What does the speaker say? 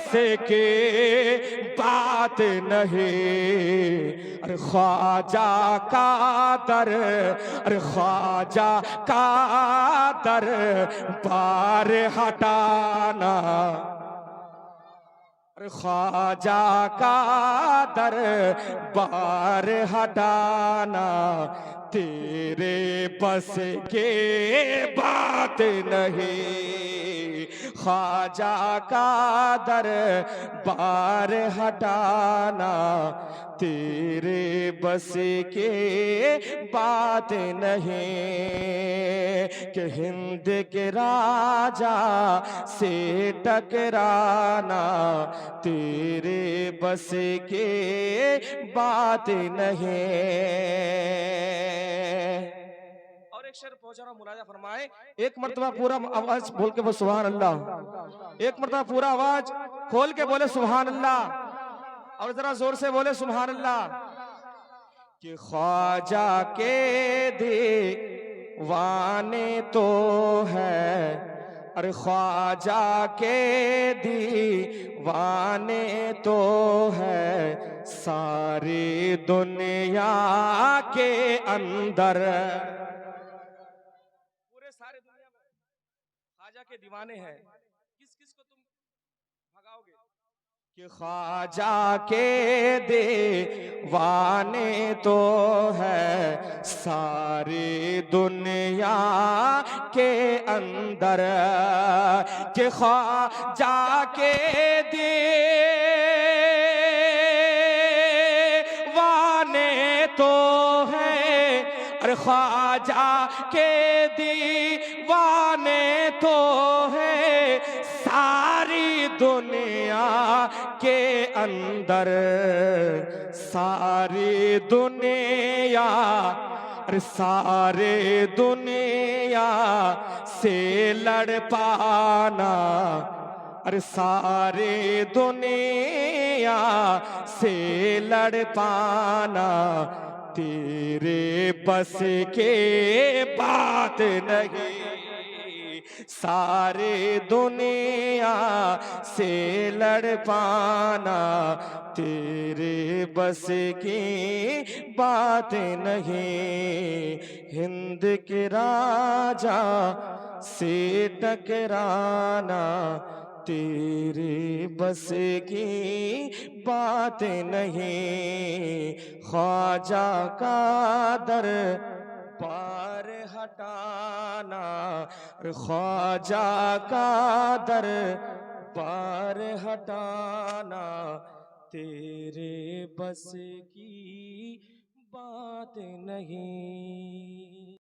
बस के बात नहीं। अरे ख्वाजा का दर, अरे ख्वाजा का दर बार हटाना, ख्वाजा का दर बार हटाना तेरे बस के बात नहीं। ख्वाजा का दर बार हटाना तेरे बस के बात नहीं। कि हिंद के राजा से टकराना तेरे बस के बात नहीं। और एक शेर पहुंचा रहा, मुलाजा फरमाए। एक मर्तबा पूरा आवाज बोल के वो सुभान अल्लाह, एक मर्तबा पूरा आवाज खोल के बोले सुभान अल्लाह, और जरा जोर से बोले सुभान अल्लाह। कि ख्वाजा के दीवाने तो है, अरे ख्वाजा के दीवाने तो है सारी दुनिया के अंदर। पूरे सारे दुनिया में ख्वाजा के दीवाने हैं, किस किस को तुम भगाओगे? कि ख्वाजा के दीवाने तो है सारी दुनिया के अंदर। कि ख्वाजा के दीवाने तो है, अरे ख्वाजा के दीवाने तो है सारी दुनिया के अंदर। सारी दुनिया, अरे सारे दुनिया से लड़ पाना, अरे सारे दुनिया से लड़ पाना तेरे बस के बात नहीं। सारे दुनिया से लड़ पाना तेरे बस की बात नहीं। हिंद के राजा से टकराना तेरे बस की बात नहीं। ख्वाजा का दर पार हटाना, ख्वाजा का दर पार हटाना तेरे बस की बात नहीं।